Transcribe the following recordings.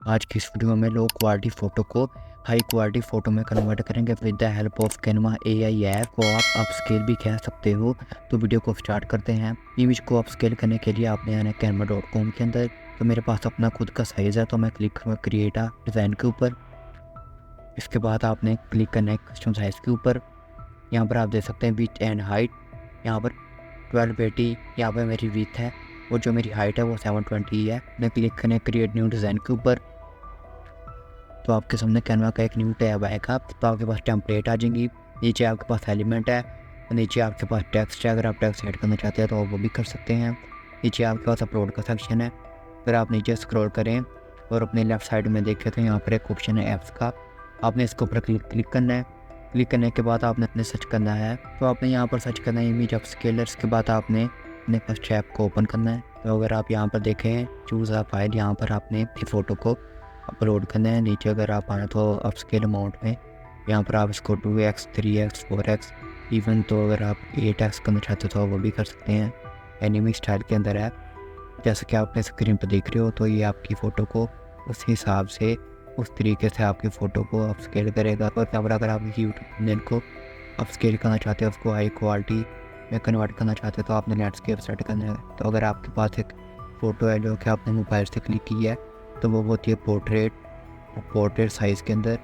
आज की इस वीडियो में लो क्वालिटी फ़ोटो को हाई क्वालिटी फ़ोटो में कन्वर्ट करेंगे with the help of Canva AI app को आप अपस्केल भी कह सकते हो। तो वीडियो को स्टार्ट करते हैं। इमेज को अपस्केल करने के लिए आपने आना है canva.com के अंदर। तो मेरे पास अपना खुद का साइज़ है तो मैं क्लिक करूँगा क्रिएट अ डिज़ाइन के ऊपर। इसके बाद आपने क्लिक करना है कस्टम साइज़ के ऊपर। यहाँ पर आप देख सकते हैं विड्थ एंड हाइट। यहाँ पर 1280 यहाँ पर मेरी विड्थ है और जो मेरी हाइट है वो 720 है। मैं क्लिक करना है क्रिएट न्यू डिज़ाइन के ऊपर। तो आपके सामने कैनवा का एक न्यू टैब आएगा। तो आपके पास टेम्पलेट आ जाएंगी, नीचे आपके पास एलिमेंट है, नीचे आपके पास टेक्स्ट है। अगर आप टेक्स्ट ऐड करना चाहते हैं तो वो भी कर सकते हैं। नीचे आपके पास अपलोड का सेक्शन है। अगर आप नीचे स्क्रॉल करें और अपने लेफ्ट साइड में देखें तो यहाँ पर एक ऑप्शन है ऐप्स का। आपने इसके ऊपर क्लिक करना है। क्लिक करने के बाद आपने अपने सर्च करना है। तो आपने यहाँ पर सर्च करना है इमेज अपस्केलर्स के बाद आपने अपने फर्स्ट ऐप को ओपन करना है। तो अगर आप यहाँ पर देखें चूज़ अ फाइल, यहाँ पर आपने अपनी फ़ोटो को अपलोड करना है। नीचे अगर आप आए तो अपस्केल अमाउंट में यहाँ पर आप इसको 2x 3x 4x इवन तो अगर आप 8x करना चाहते हो तो वो भी कर सकते हैं। एनिमी स्टाइल के अंदर है जैसे कि आप अपने स्क्रीन पर देख रहे हो। तो ये आपकी फ़ोटो को उस हिसाब से उस तरीके से आपकी फ़ोटो को अपस्केल करेगा। और कैमरा अगर आप यूट्यूब चैनल को अपस्केल करना चाहते हो, उसको हाई क्वालिटी में कन्वर्ट करना चाहते हो तो आपने लैंडस्केप सेट करना है। तो अगर आपके पास एक फ़ोटो है जो कि आपने मोबाइल से क्लिक की है तो वो होती है पोर्ट्रेट साइज़ के अंदर।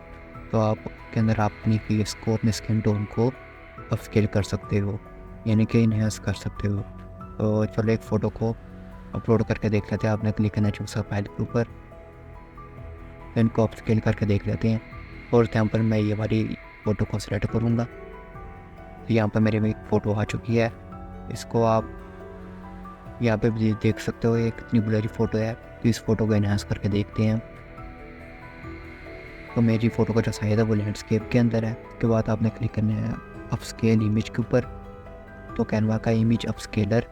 तो आप के अंदर आप अपनी फेस को अपने स्किन टोन को अपस्केल कर सकते हो, यानी कि इन्हेंस कर सकते हो। तो चलो एक फ़ोटो को अपलोड करके देख लेते हैं। आपने क्लिक करना है चूज़ फाइल के ऊपर, तो इनको अपस्केल करके देख लेते हैं। और यहाँ पर मैं ये वाली फ़ोटो को सिलेक्ट करूँगा। तो यहाँ पर मेरे में एक फ़ोटो आ चुकी है। इसको आप यहाँ पे भी देख सकते हो ये कितनी ब्लरी फ़ोटो है। तो इस फ़ोटो को इन्हांस करके देखते हैं। तो मेरी फ़ोटो का जो साइज़ है वो लैंडस्केप के अंदर है। उसके बाद आपने क्लिक करना है अपस्केल इमेज के ऊपर। तो कैनवा का इमेज अपस्केलर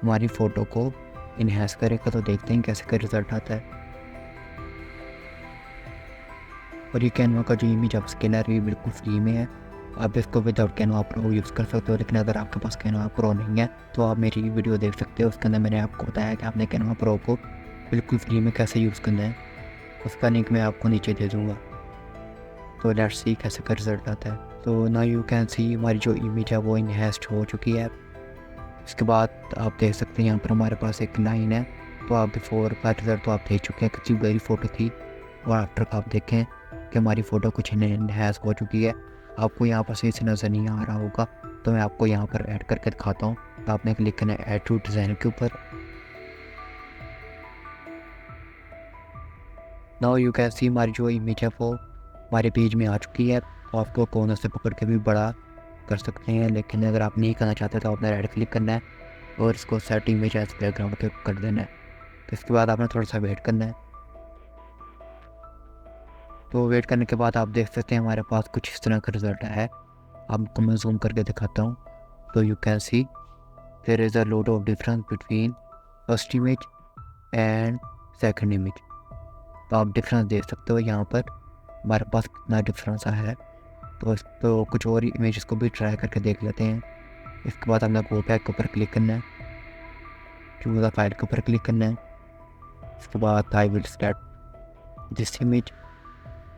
हमारी फ़ोटो को इन्हांस करेगा। तो देखते हैं कैसे का रिज़ल्ट आता है। और ये कैनवा का जो इमेज अपस्केलर है ये बिल्कुल फ्री में है। आप इसको विदाउट कैनवा प्रो यूज़ कर सकते हो, लेकिन अगर आपके पास कैनवा प्रो नहीं है तो आप मेरी वीडियो देख सकते हो। उसके अंदर मैंने आपको बताया कि आपने कैनवा प्रो को बिल्कुल फ्री में कैसे यूज़ करना है। उसका लिंक मैं आपको नीचे दे दूँगा। तो लेट्स सी कैसे का रिज़ल्ट आता है। तो नाउ यू कैन सी हमारी जो इमेज है वो इन्हेंस्ड हो चुकी है। इसके बाद आप देख सकते हैं यहाँ पर हमारे पास एक लाइन है। तो आप बिफोर का रिज़ल्ट तो आप देख चुके हैं कितनी बड़ी फ़ोटो थी, और आफ्टर का आप देखें कि हमारी फ़ोटो कुछ इन्हेंस हो चुकी है। आपको यहाँ पर सही से नज़र नहीं आ रहा होगा तो मैं आपको यहाँ पर ऐड करके दिखाता हूँ। तो आपने क्लिक करना है ऐड टू डिज़ाइन के ऊपर। नाउ यू कैन सी हमारी जो इमेज है वो हमारे पेज में आ चुकी है। तो आपको कॉर्नर से पकड़ के भी बड़ा कर सकते हैं, लेकिन अगर आप नहीं करना चाहते तो आपने राइट क्लिक करना है और इसको सेट इमेज एज बैकग्राउंड पे कर देना है। तो इसके बाद आपने थोड़ा सा वेट करना है। तो वेट करने के बाद आप देख सकते हैं हमारे पास कुछ इस तरह का रिजल्ट है। आपको मैं जूम करके दिखाता हूँ। तो you can see there is a lot of difference between first image and second image. तो आप डिफरेंस देख सकते हो यहाँ पर हमारे पास कितना डिफरेंस है। तो कुछ और इमेजेस को भी ट्राई करके देख लेते हैं। इसके बाद हमने गो बैक के ऊपर क्लिक करना है, चूज़ द फाइल के ऊपर क्लिक करना है। इसके बाद I will select this image.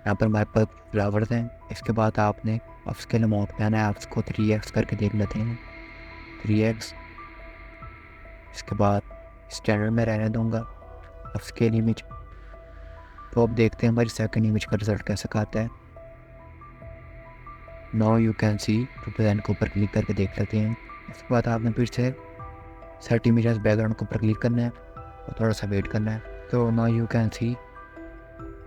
यहाँ पर हमारे पास फ्लावर्स हैं। इसके बाद आपने अपस्केल अमाउंट पे आना है। आप इसको 3x करके देख लेते हैं, 3x। इसके बाद स्टैंडर्ड में रहने दूँगा अपस्केल इमेज। तो अब देखते हैं हमारी सेकंड इमेज का रिजल्ट कैसे का आता है। Now you can C design के ऊपर क्लिक करके देख लेते हैं। इसके बाद आपने फिर से सेट इमेज एज बैकग्राउंड के ऊपर क्लिक करना है और थोड़ा सा वेट करना है। तो नाउ यू कैन सी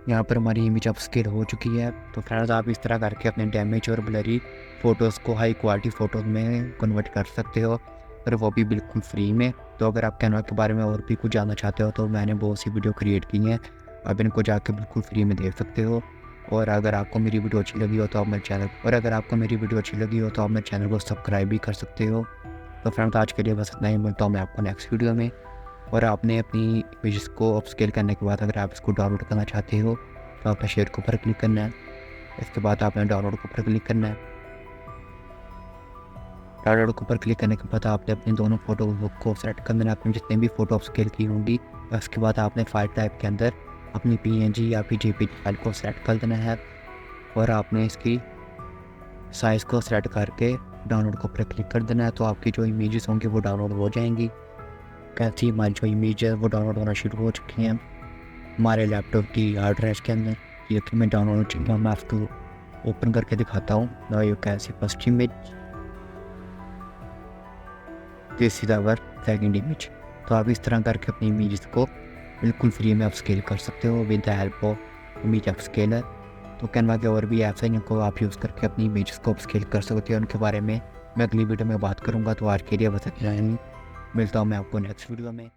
यहाँ पर हमारी इमेज अपस्केल हो चुकी है। तो फ्रेंड्स आप इस तरह करके अपने डैमेज और ब्लरी फ़ोटोज़ को हाई क्वालिटी फ़ोटोज़ में कन्वर्ट कर सकते हो, और वो भी बिल्कुल फ्री में। तो अगर आप कैनवा के बारे में और भी कुछ जानना चाहते हो तो मैंने बहुत सी वीडियो क्रिएट की हैं, आप इनको जाके बिल्कुल फ्री में देख सकते हो। और अगर आपको मेरी वीडियो अच्छी लगी हो तो आप मेरे चैनल को सब्सक्राइब भी कर सकते हो। तो फ्रेंड्स आज के लिए बस इतना ही। मिलता हूँ मैं आपको नेक्स्ट वीडियो में। और आपने अपनी इमेजेस को अपस्केल करने के बाद अगर आप इसको डाउनलोड करना चाहते हो तो आपने शेयर के ऊपर क्लिक करना है। इसके बाद आपने डाउनलोड के ऊपर क्लिक करना है। डाउनलोड के ऊपर क्लिक करने के बाद आपने अपनी दोनों फ़ोटो को सेलेक्ट कर देना, आपने जितने भी फ़ोटो अपस्केल की होंगी। उसके बाद आपने फाइल टाइप के अंदर अपनी पीएनजी या फिर जेपीजी फाइल को सेलेक्ट कर देना है और आपने इसकी साइज़ को सेलेक्ट करके डाउनलोड को पर क्लिक कर देना है। तो आपकी जो इमेजेस होंगी वो डाउनलोड हो जाएंगी। कैसे हमारी जो इमेज है वो डाउनलोड होना शुरू हो चुकी हैं हमारे लैपटॉप की हार्ड ड्राइव के अंदर। ये कि मैं डाउनलोड हो चुकी हूँ, मैं आपको ओपन करके दिखाता हूँ। Now you can see first image, this is our second image. तो आप इस तरह करके अपनी इमेजेस को बिल्कुल फ्री में अपस्केल कर सकते हो with the help of image upscaler. तो कैनवा के और भी ऐप्स हैं जिनको आप यूज़ करके अपनी इमेजेस को अपस्केल कर सकते हो। उनके बारे में मैं अगली वीडियो में बात करूँगा। तो आज के लिए बस इतना ही, मिलता हूँ मैं आपको नेक्स्ट वीडियो में।